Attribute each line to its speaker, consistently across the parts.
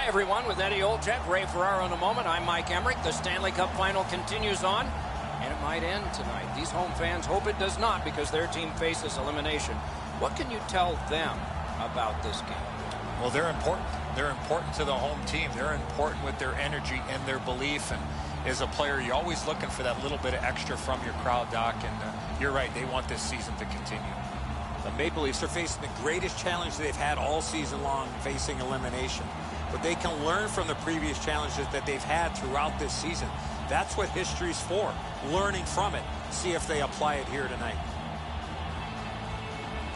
Speaker 1: Hi, everyone. With Eddie Olczyk, Ray Ferraro in a moment. I'm Mike Emmerich. The Stanley Cup final continues on, and it might end tonight. These home fans hope it does not because their team faces elimination. What can you tell them about this game?
Speaker 2: Well, they're important. They're important to the home team. They're important with their energy and their belief. And as a player, you're always looking for that little bit of extra from your crowd, Doc. And you're right. They want this season to continue.
Speaker 3: The Maple Leafs are facing the greatest challenge they've had all season long, facing elimination. But they can learn from the previous challenges that they've had throughout this season. That's what history's for, learning from it. See if they apply it here tonight.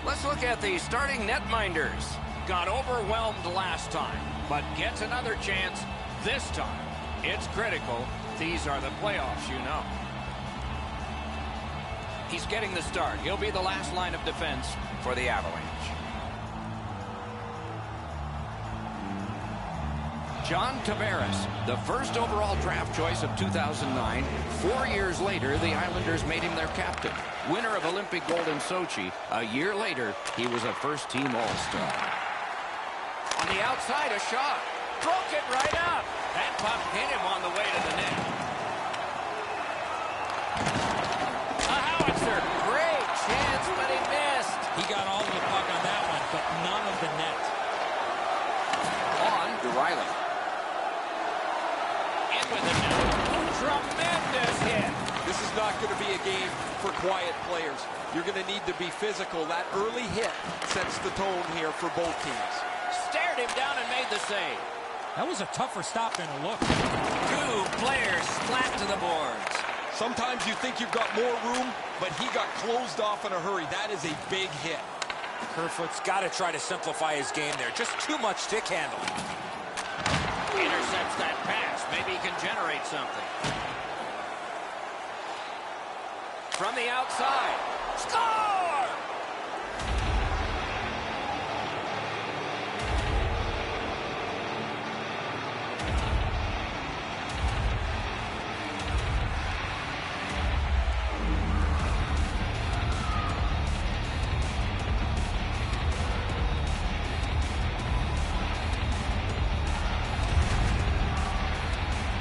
Speaker 1: Let's look at the starting netminders. Got overwhelmed last time, but gets another chance this time. It's critical. These are the playoffs, you know. He's getting the start. He'll be the last line of defense for the Avalanche. John Tavares, the first overall draft choice of 2009. 4 years later, the Islanders made him their captain. Winner of Olympic gold in Sochi. A year later, he was a first-team All-Star. On the outside, a shot. Broke it right up. That puck hit him on the way to the net. A howitzer. Great chance, but he missed.
Speaker 3: He got all of the puck on that one, but none of the net.
Speaker 1: On to Riley. In with it now. Tremendous hit.
Speaker 4: This is not going to be a game for quiet players. You're going to need to be physical. That early hit sets the tone here for both teams.
Speaker 1: Stared him down and made the save.
Speaker 3: That was a tougher stop than a look.
Speaker 1: Two players splat to the boards.
Speaker 4: Sometimes you think you've got more room, but he got closed off in a hurry. That is a big hit.
Speaker 3: Kerfoot's got to try to simplify his game there. Just too much stick handling.
Speaker 1: Intercepts that pass. Maybe he can generate something. From the outside. Score!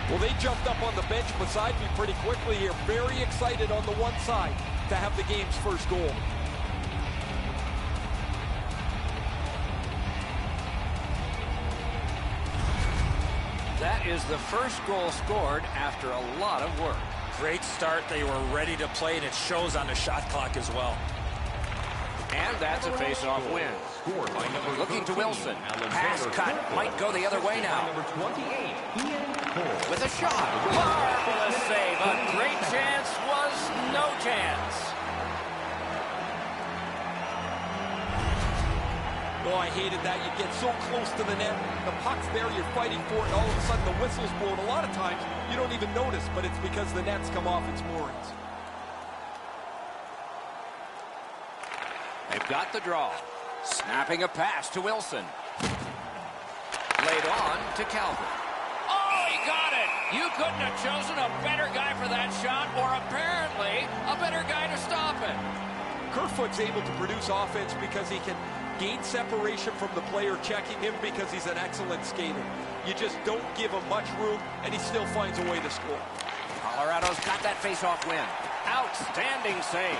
Speaker 4: Well, they jumped up on the bench beside me pretty quickly here. Very excited on the one side to have the game's first goal.
Speaker 1: That is the first goal scored after a lot of work.
Speaker 3: Great start. They were ready to play, and it shows on the shot clock as well.
Speaker 1: And that's a face-off win. Looking to Wilson. Pass cut. Might go the other way now. With a shot. Marvelous save. A great chance was no chance.
Speaker 4: Oh, I hated that. You get so close to the net. The puck's there, you're fighting for it, and all of a sudden the whistle's blown. A lot of times, you don't even notice, but it's because the net's come off its moorings.
Speaker 1: They've got the draw. Snapping a pass to Wilson. Laid on to Calvin. Oh, he got it! You couldn't have chosen a better guy for that shot, or apparently a better guy to stop it.
Speaker 4: Kerfoot's able to produce offense because he can gain separation from the player checking him because he's an excellent skater. You just don't give him much room, and he still finds a way to score.
Speaker 1: Colorado's got that face-off win. Outstanding save.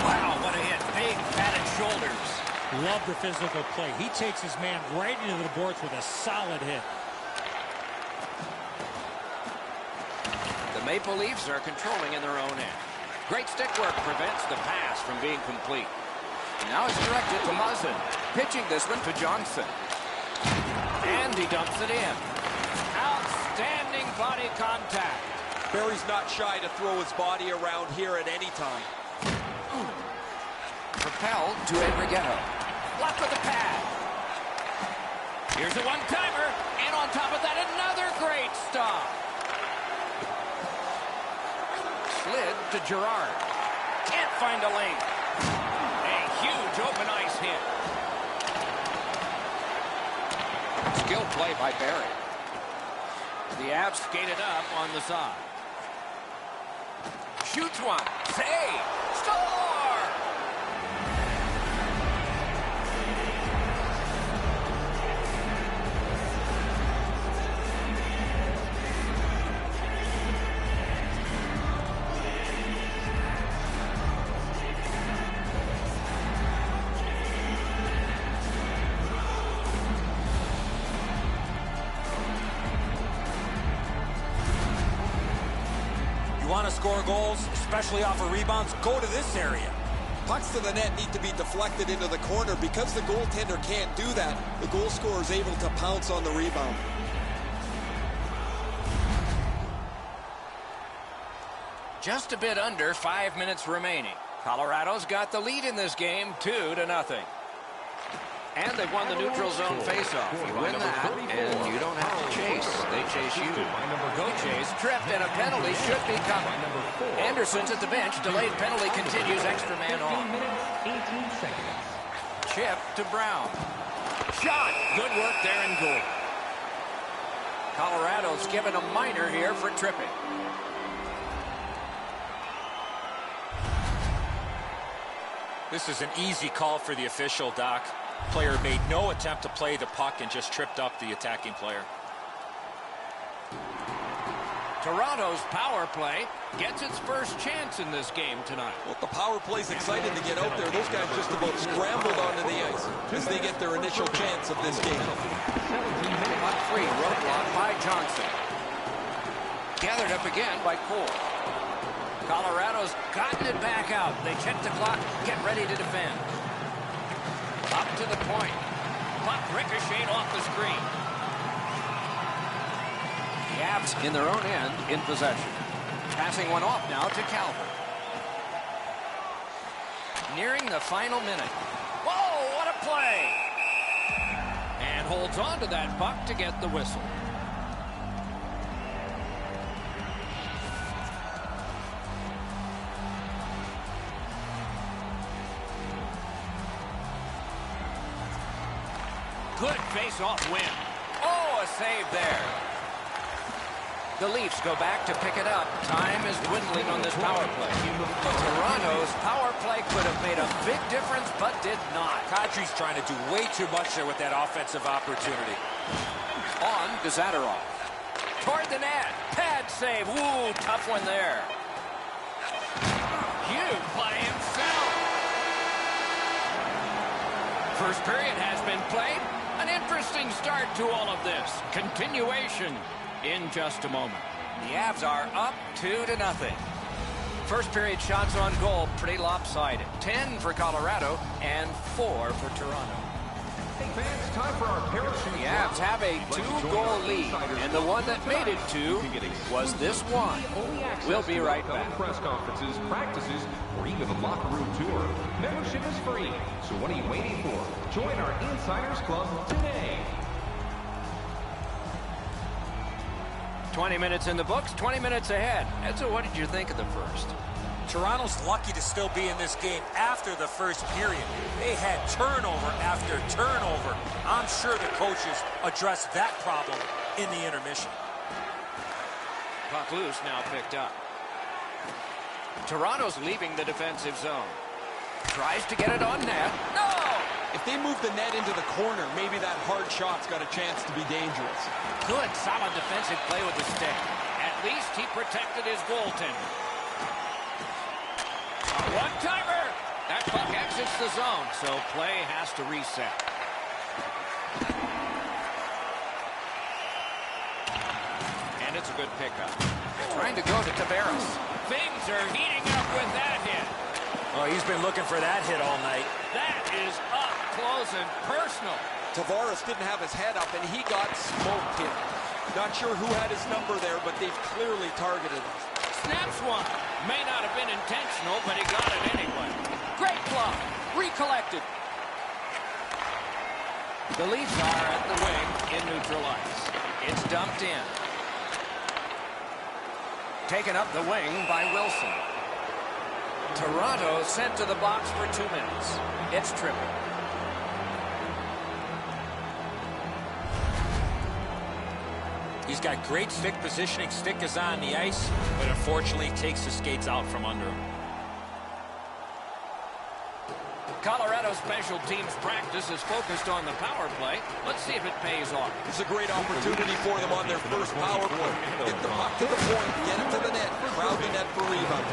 Speaker 1: Wow, what a hit. Big, padded shoulders.
Speaker 3: Love the physical play. He takes his man right into the boards with a solid hit.
Speaker 1: The Maple Leafs are controlling in their own end. Great stick work prevents the pass from being complete. Now it's directed to Muzzin. Pitching this one to Johnson. And he dumps it in. Outstanding body contact.
Speaker 4: Barry's not shy to throw his body around here at any time.
Speaker 1: Propelled to Enrigetto. Left with the pad. Here's a one-timer. And on top of that, another great stop. Slid to Gerard. Can't find a lane. A huge open ice hit. Skill play by Barry. The Avs skated up on the side. Shoots one. Save. Score!
Speaker 3: want to score goals, especially off of rebounds, go to this area.
Speaker 4: Pucks to the net need to be deflected into the corner. Because the goaltender can't do that, the goal scorer is able to pounce on the rebound.
Speaker 1: Just a bit under 5 minutes remaining. Colorado's got the lead in this game, 2-0. And they've won the neutral zone faceoff. You win that, and you don't have to chase. They chase you. Go chase. Tripped, and a penalty should be coming. Anderson's at the bench. Delayed penalty continues. Extra man on. Chip to Brown. Shot. Good work there in goal. Colorado's given a minor here for tripping.
Speaker 2: This is an easy call for the official, Doc. Player made no attempt to play the puck and just tripped up the attacking player.
Speaker 1: Toronto's power play gets its first chance in this game tonight.
Speaker 4: Well, the power play's excited to get out there. Those guys just about scrambled onto the ice as they get their initial chance of this game.
Speaker 1: Puck free, roadblock by Johnson. Gathered up again by Cole. Colorado's gotten it back out. They check the clock, get ready to defend. Up to the point. Puck ricocheted off the screen. The Avs in their own end in possession. Passing one off now to Calvert. Nearing the final minute. Whoa, what a play! And holds on to that puck to get the whistle. Good face-off win. Oh, a save there. The Leafs go back to pick it up. Time is dwindling on this power play. Toronto's power play could have made a big difference, but did not.
Speaker 3: Kadri's trying to do way too much there with that offensive opportunity.
Speaker 1: On to Zadorov. Toward the net. Pad save. Woo, tough one there. Huge by himself. First period has been played. An interesting start to all of this. Continuation in just a moment. The Avs are up 2-0. First period shots on goal, pretty lopsided. 10 for Colorado and 4 for Toronto.
Speaker 5: Hey fans, time for our parachute.
Speaker 1: The Avs have a 2-goal lead, and the one that made it 2 was this one. We'll be right back.
Speaker 5: Press conferences, practices, or even a locker room tour. Membership is free, so what are you waiting for? Join our Insiders Club today.
Speaker 1: 20 minutes in the books, 20 minutes ahead. Edzo, what did you think of the first?
Speaker 3: Toronto's lucky to still be in this game after the first period. They had turnover after turnover. I'm sure the coaches addressed that problem in the intermission.
Speaker 1: Puck loose, now picked up. Toronto's leaving the defensive zone. Tries to get it on net. No!
Speaker 4: If they move the net into the corner, maybe that hard shot's got a chance to be dangerous.
Speaker 1: Good, solid defensive play with the stick. At least he protected his goaltender. A one-timer! That puck exits the zone, so play has to reset. And it's a good pickup. Trying to go to Tavares. Things are heating up with that hit.
Speaker 3: Oh, he's been looking for that hit all night.
Speaker 1: That is up close and personal.
Speaker 4: Tavares didn't have his head up, and he got smoked here. Not sure who had his number there, but they've clearly targeted him.
Speaker 1: Snaps one. May not have been intentional, but he got it anyway. Great block. Recollected. The Leafs are at the wing in neutral ice. It's dumped in. Taken up the wing by Wilson. Toronto sent to the box for 2 minutes. It's tripping.
Speaker 2: He's got great stick positioning. Stick is on the ice, but unfortunately takes the skates out from under him.
Speaker 1: Colorado special teams practice is focused on the power play. Let's see if it pays off.
Speaker 4: It's a great opportunity for them on their first power play. Get the puck to the point, get it to the net, crowd the net for rebound.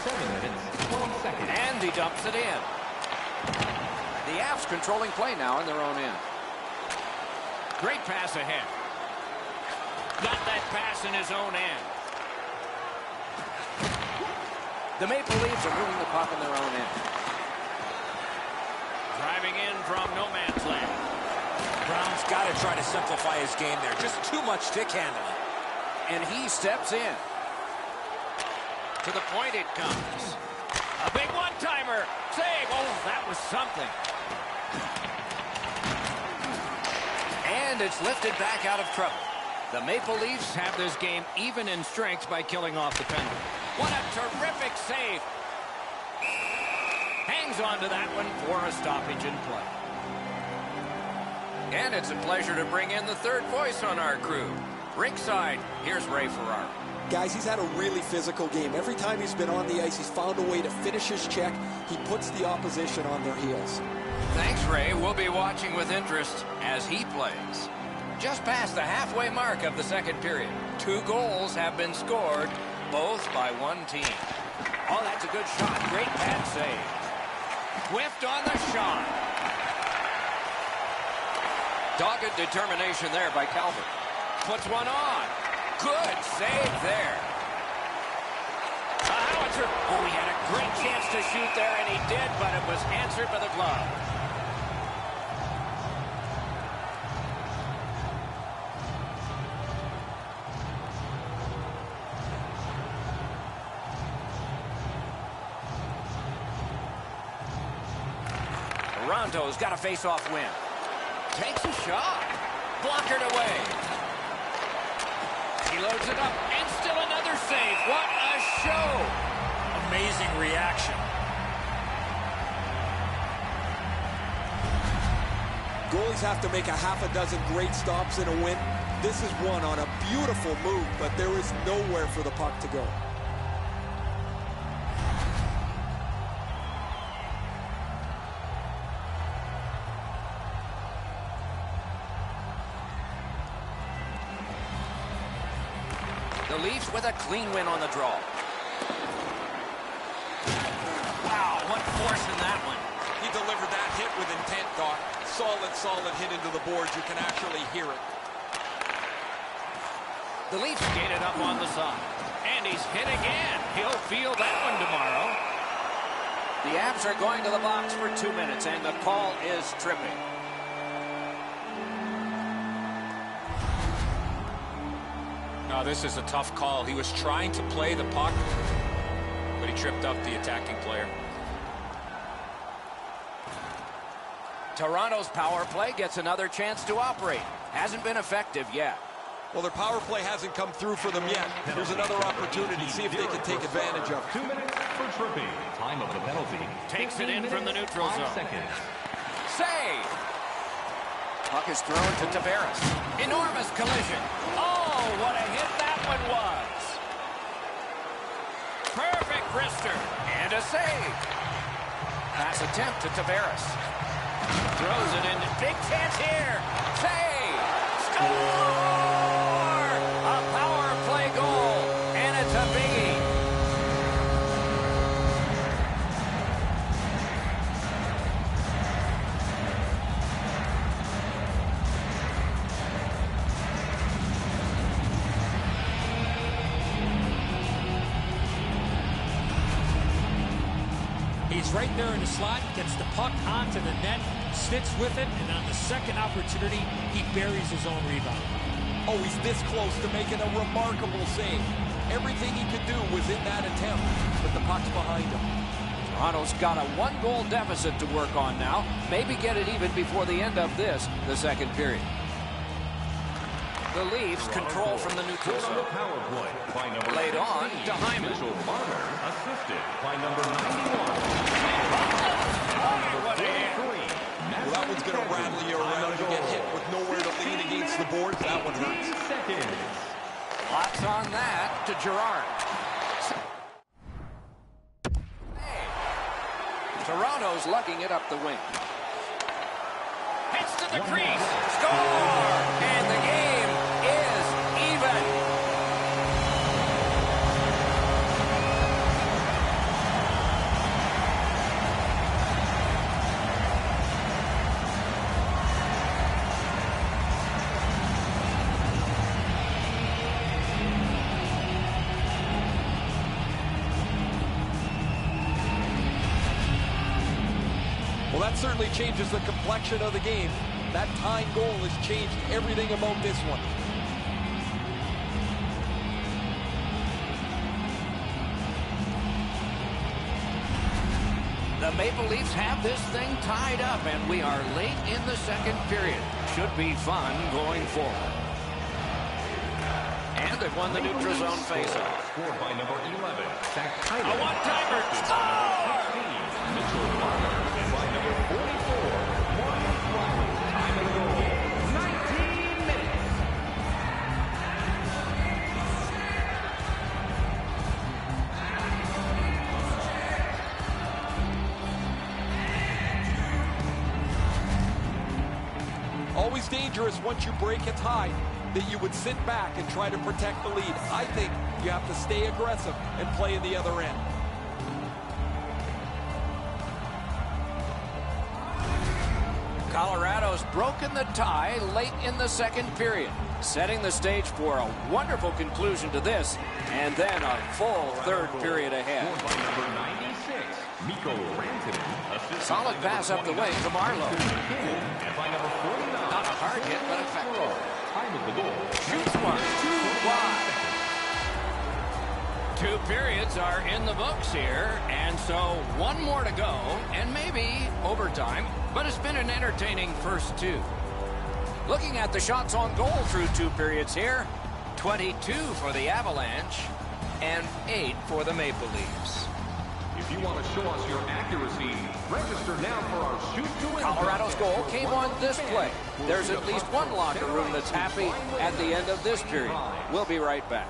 Speaker 5: 7 minutes, 12 seconds.
Speaker 1: And he dumps it in. The Avs controlling play now in their own end. Great pass ahead. Got that pass in his own end. The Maple Leafs are moving the puck in their own end.
Speaker 6: Driving in from no man's land.
Speaker 3: Brown's got to try to simplify his game there. Just too much stick handling.
Speaker 1: And he steps in.
Speaker 6: To the point it comes. A big one-timer. Save. Oh, that was something.
Speaker 1: And it's lifted back out of trouble. The Maple Leafs have this game even in strength by killing off the penalty.
Speaker 6: What a terrific save. Hangs on to that one for a stoppage in play.
Speaker 1: And it's a pleasure to bring in the third voice on our crew. Ringside, here's Ray Ferraro.
Speaker 4: Guys, he's had a really physical game. Every time he's been on the ice, he's found a way to finish his check. He puts the opposition on their heels.
Speaker 1: Thanks, Ray. We'll be watching with interest as he plays. Just past the halfway mark of the second period. 2 goals have been scored, both by one team.
Speaker 6: Oh, that's a good shot. Great pad save. Swift on the shot.
Speaker 1: Dogged determination there by Calvert. Puts one on. Good save there.
Speaker 6: A howitzer. Oh, he had a great chance to shoot there, and he did, but it was answered by the glove.
Speaker 1: Toronto's got a face-off win. Takes a shot. Blockered away.
Speaker 6: He loads it up, and still another save. What a show.
Speaker 3: Amazing reaction.
Speaker 4: Goalies have to make a half a dozen great stops in a win. This is one on a beautiful move, but there is nowhere for the puck to go.
Speaker 1: The Leafs with a clean win on the draw.
Speaker 6: Wow, what force in that one.
Speaker 4: He delivered that hit with intent, Doc. Solid hit into the boards. You can actually hear it.
Speaker 6: The Leafs skated up on the side. And he's hit again. He'll feel that one tomorrow.
Speaker 1: The Avs are going to the box for 2 minutes, and the call is tripping.
Speaker 2: No, this is a tough call. He was trying to play the puck, but he tripped up the attacking player.
Speaker 1: Toronto's power play gets another chance to operate. Hasn't been effective yet.
Speaker 4: Well, their power play hasn't come through for them yet. Here's another opportunity. See if they can take advantage of it.
Speaker 5: 2 minutes for tripping. Time of the penalty.
Speaker 6: Takes it in from the neutral zone.
Speaker 5: Seconds.
Speaker 1: Save! Puck is thrown to Tavares. Enormous collision.
Speaker 6: Oh, what a hit that one was. Perfect wrister.
Speaker 1: And a save. Pass attempt to Tavares.
Speaker 6: Throws it in.
Speaker 1: Big chance here. Save! Score! A power play goal. And it's a biggie.
Speaker 7: He's right there in the slot, gets the puck onto the net, sticks with it, and on the second opportunity, he buries his own rebound.
Speaker 4: Oh, he's this close to making a remarkable save. Everything he could do was in that attempt, but the puck's behind him.
Speaker 1: Toronto's got a 1-goal deficit to work on now. Maybe get it even before the end of this, the second period. The Leafs control from the neutral zone.
Speaker 5: Power play by number
Speaker 1: Laid on to Hyman.
Speaker 5: Mitchell Marner, assisted by number 91.
Speaker 6: What a hit.
Speaker 4: Well, that one's going to rattle you around. You get hit with nowhere to lean against the boards. That one hurts.
Speaker 5: Seconds.
Speaker 1: Lots on that to Girard. Toronto's lugging it up the wing.
Speaker 6: Hits to the crease.
Speaker 1: Score! And the game is even.
Speaker 4: that certainly changes the complexion of the game. That tying goal has changed everything about this one.
Speaker 1: The Maple Leafs have this thing tied up, and we are late in the second period. Should be fun going forward. And they've won the neutral zone faceoff.
Speaker 5: Scored by number 11,
Speaker 6: A one-timer. Score!
Speaker 5: Mitchell Marner, and by number 44, Marcus Riley. Time of the goal, 19 minutes.
Speaker 4: Always dangerous once you break a tie that you would sit back and try to protect the lead. I think you have to stay aggressive and play in the other end.
Speaker 1: Colorado's broken the tie late in the second period, setting the stage for a wonderful conclusion to this, and then a full third period ahead.
Speaker 5: Scored by number 96, Mikko Rantanen. Assisted
Speaker 1: Solid
Speaker 5: by
Speaker 1: pass up the
Speaker 5: number
Speaker 1: wing to Marlowe.
Speaker 5: 29, and by number 49,
Speaker 1: Not a hard hit, but effective.
Speaker 5: Time of the goal,
Speaker 1: Shoots one, 2 wide. 2 periods are in the books here, and so one more to go, and maybe overtime, but it's been an entertaining first 2. Looking at the shots on goal through 2 periods here, 22 for the Avalanche and 8 for the Maple Leafs.
Speaker 5: If you want to show us your accuracy, register now for our Shoot to Win.
Speaker 1: Colorado's goal came on this play. There's at least one locker room that's happy at the end of this period. We'll be right back.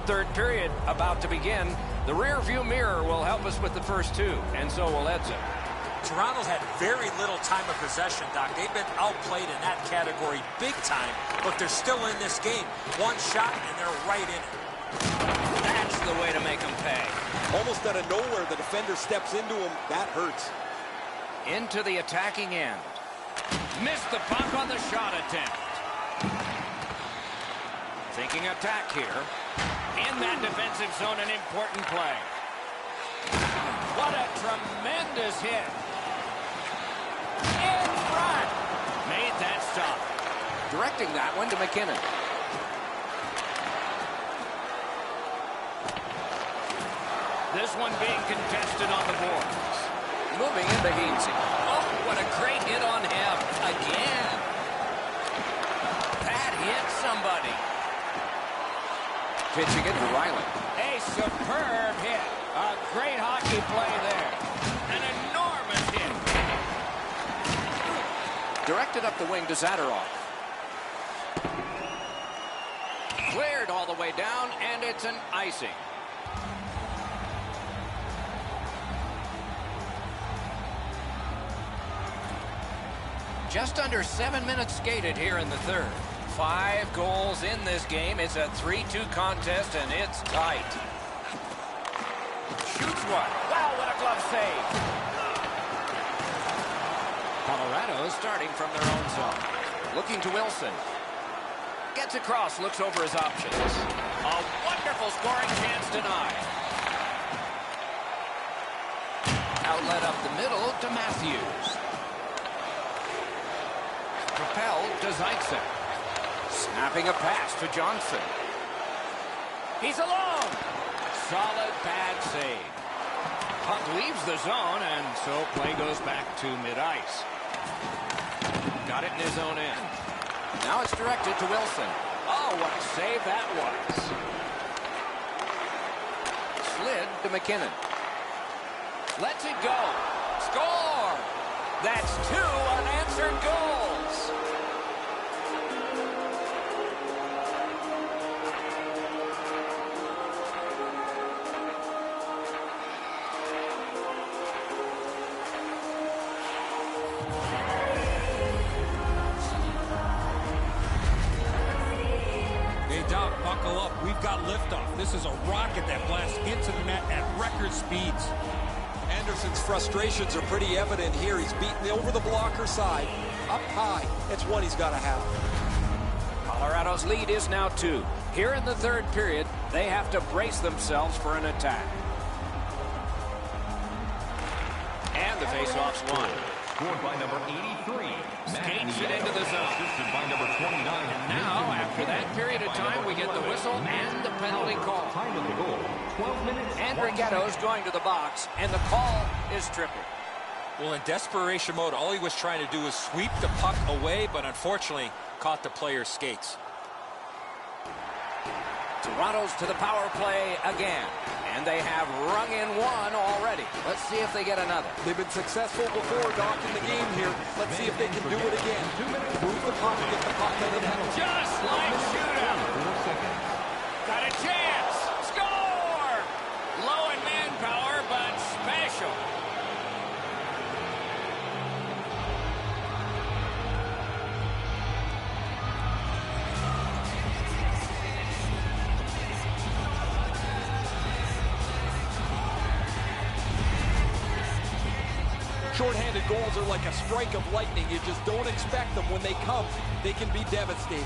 Speaker 1: Third period about to begin. The rear view mirror will help us with the first 2, and so will Edson.
Speaker 3: Toronto's had very little time of possession, Doc. They've been outplayed in that category big time, but they're still in this game. One shot, and they're right in it.
Speaker 1: That's the way to make them pay.
Speaker 4: Almost out of nowhere, the defender steps into him. That hurts.
Speaker 1: Into the attacking end. Missed the puck on the shot attempt. Thinking attack here. In that defensive zone, an important play. What a tremendous hit. In front. Made that stop. Directing that one to McKinnon. This one being contested on the boards. Moving into Hainsey. Oh, what a great hit on him. Again. That hit somebody. Pitching it to Riley. A superb hit. A great hockey play there. An enormous hit. Directed up the wing to Zadorov. Cleared all the way down, and it's an icing. Just under 7 minutes skated here in the third. 5 goals in this game. It's a 3-2 contest, and it's tight. Shoots one. Wow, what a glove save. Colorado is starting from their own zone. Looking to Wilson. Gets across, looks over his options. A wonderful scoring chance denied. Outlet up the middle to Matthews. Propelled to Zaitsev. Snapping a pass to Johnson. He's alone. Solid pad save. Puck leaves the zone, and so play goes back to mid-ice. Got it in his own end. Now it's directed to Wilson. Oh, what a save that was. Slid to McKinnon. Lets it go. Score! That's 2 unanswered goals.
Speaker 7: Buckle up. We've got liftoff. This is a rocket that blasts into the net at record speeds.
Speaker 4: Anderson's frustrations are pretty evident here. He's beaten over the blocker side, up high. It's one he's got to have.
Speaker 6: Colorado's lead is now 2. Here in the third period, they have to brace themselves for an attack. And the faceoff's won.
Speaker 5: Scored by number 83.
Speaker 6: Skates it into the zone.
Speaker 5: Assisted by number 29.
Speaker 6: And now, after that period of time, we get the whistle and the penalty call.
Speaker 5: Time of the goal, 12 minutes.
Speaker 6: And Rigetto's going to the box, and the call is tripping.
Speaker 3: Well, in desperation mode, all he was trying to do was sweep the puck away, but unfortunately caught the player's skates.
Speaker 6: Toronto's to the power play again. And they have rung in one already. Let's see if they get another.
Speaker 4: They've been successful before, Doc, in the game here. Let's see if they can do it again. Move the puck, get the puck in the net.
Speaker 6: Just like shootout. Got a chance. Score! Low in manpower, but special.
Speaker 4: Short-handed goals are like a strike of lightning. You just don't expect them. When they come, they can be devastating.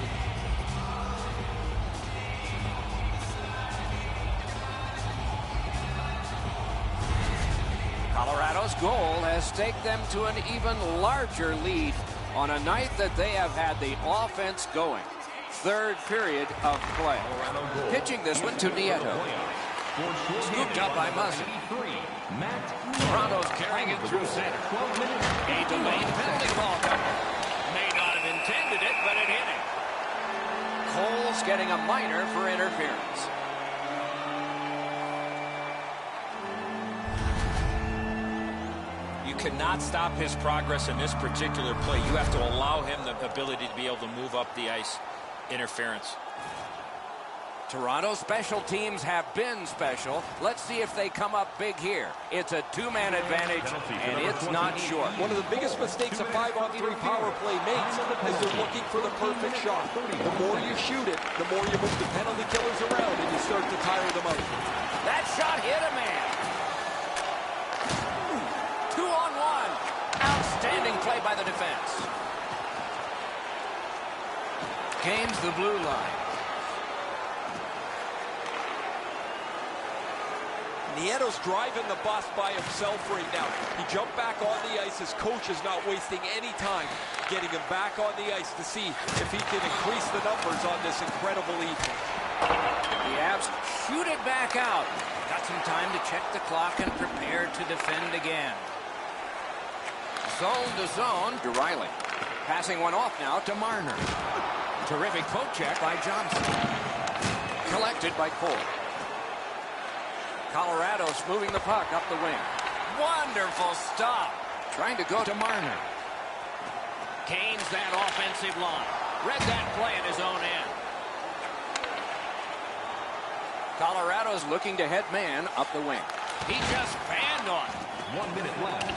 Speaker 6: Colorado's goal has staked them to an even larger lead on a night that they have had the offense going. Third period of play. Pitching this one to Nieto. Scooped up by Muzzin. Toronto's carrying it through center. A delayed penalty ball coming. May not have intended it, but it hit him. Cole's getting a minor for interference.
Speaker 3: You cannot stop his progress in this particular play. You have to allow him the ability to be able to move up the ice. Interference.
Speaker 6: Toronto's special teams have been special. Let's see if they come up big here. It's a two-man advantage, and it's not short.
Speaker 4: One of the biggest mistakes a 5-on-3 power play makes is they're looking for the perfect shot. The more you shoot it, the more you move the penalty killers around, and you start to tire them out.
Speaker 6: That shot hit a man. 2-on-1. Outstanding play by the defense. Gains the blue line.
Speaker 4: Nieto's driving the bus by himself right now. He jumped back on the ice. His coach is not wasting any time getting him back on the ice to see if he can increase the numbers on this incredible evening.
Speaker 6: The Avs shoot it back out. Got some time to check the clock and prepare to defend again. Zone to zone to Riley. Passing one off now to Marner. Terrific poke check by Johnson. Collected by Cole. Colorado's moving the puck up the wing. Wonderful stop. Trying to go to Marner. Gains that offensive line. Read that play in his own end. Colorado's looking to head man up the wing. He just banned on it.
Speaker 5: 1 minute left.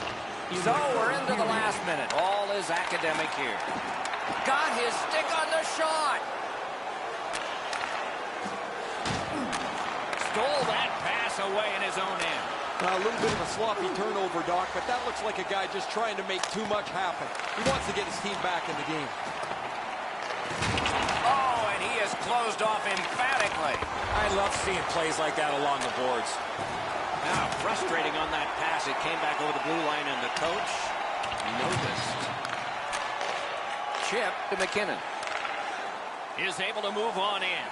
Speaker 6: So we're into the last minute. All is academic here. Got his stick on the shot. Stole that pass away in his own end.
Speaker 4: A little bit of a sloppy turnover, Doc, but that looks like a guy just trying to make too much happen. He wants to get his team back in the game.
Speaker 6: Oh, and he is closed off emphatically.
Speaker 3: I love seeing plays like that along the boards.
Speaker 6: Now, frustrating on that pass. It came back over the blue line, and the coach noticed. Chip to McKinnon. Is able to move on in.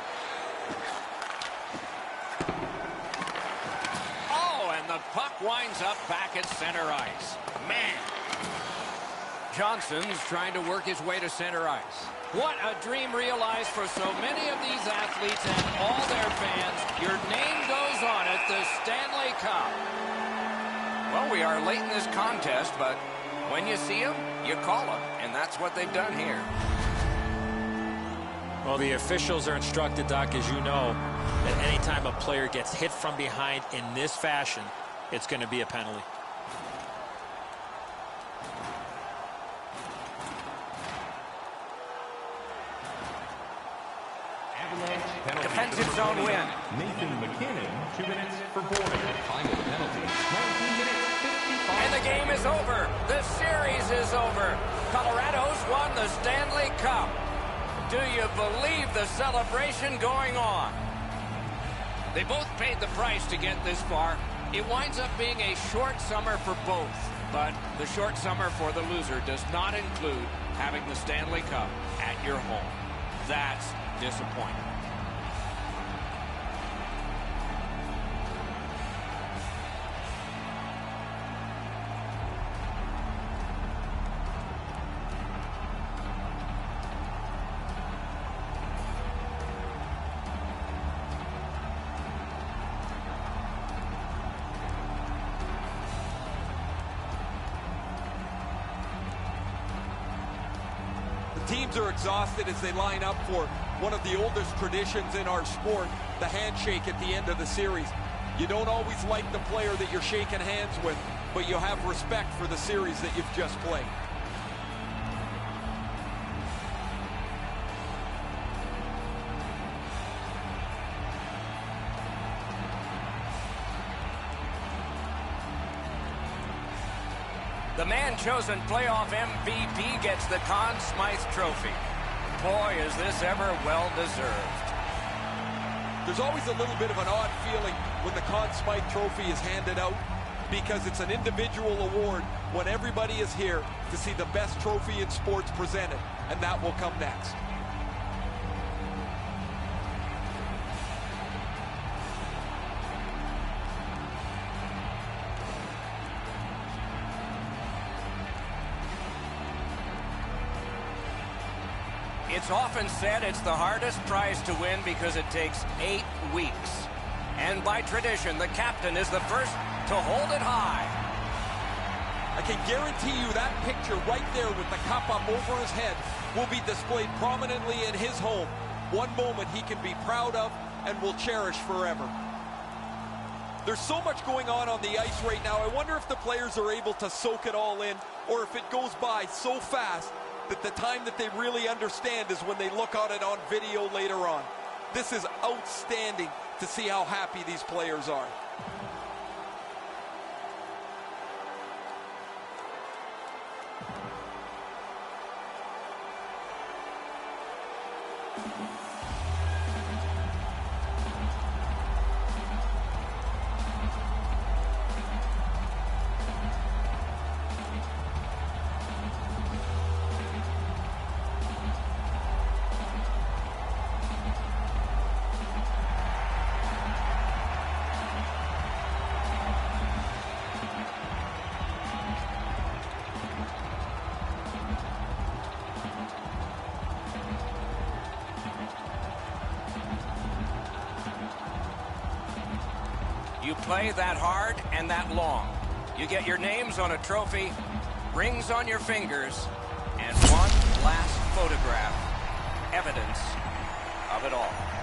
Speaker 6: The puck winds up back at center ice. Man. Johnson's trying to work his way to center ice. What a dream realized for so many of these athletes and all their fans. Your name goes on it, the Stanley Cup. Well, we are late in this contest, but when you see them, you call them, and that's what they've done here.
Speaker 3: Well, the officials are instructed, Doc, as you know, that anytime a player gets hit from behind in this fashion, it's going to be a penalty.
Speaker 6: Defensive zone win.
Speaker 5: Nathan McKinnon, 2 minutes for boarding. Final penalty, 19 minutes, 55.
Speaker 6: And the game is over. The series is over. Colorado's won the Stanley Cup. Do you believe the celebration going on? They both paid the price to get this far. It winds up being a short summer for both, but the short summer for the loser does not include having the Stanley Cup at your home. That's disappointing.
Speaker 4: Teams are exhausted as they line up for one of the oldest traditions in our sport, the handshake at the end of the series. You don't always like the player that you're shaking hands with, but you have respect for the series that you've just played.
Speaker 6: The man chosen playoff MVP gets the Conn Smythe Trophy. Boy, is this ever well-deserved.
Speaker 4: There's always a little bit of an odd feeling when the Conn Smythe Trophy is handed out because it's an individual award when everybody is here to see the best trophy in sports presented, and that will come next.
Speaker 6: It's often said it's the hardest prize to win because it takes 8 weeks. And by tradition, the captain is the first to hold it high.
Speaker 4: I can guarantee you that picture right there with the cup up over his head will be displayed prominently in his home. One moment he can be proud of and will cherish forever. There's so much going on the ice right now. I wonder if the players are able to soak it all in, or if it goes by so fast that the time that they really understand is when they look at it on video later on. This is outstanding to see how happy these players are.
Speaker 6: You play that hard and that long. You get your names on a trophy, rings on your fingers, and one last photograph. Evidence of it all.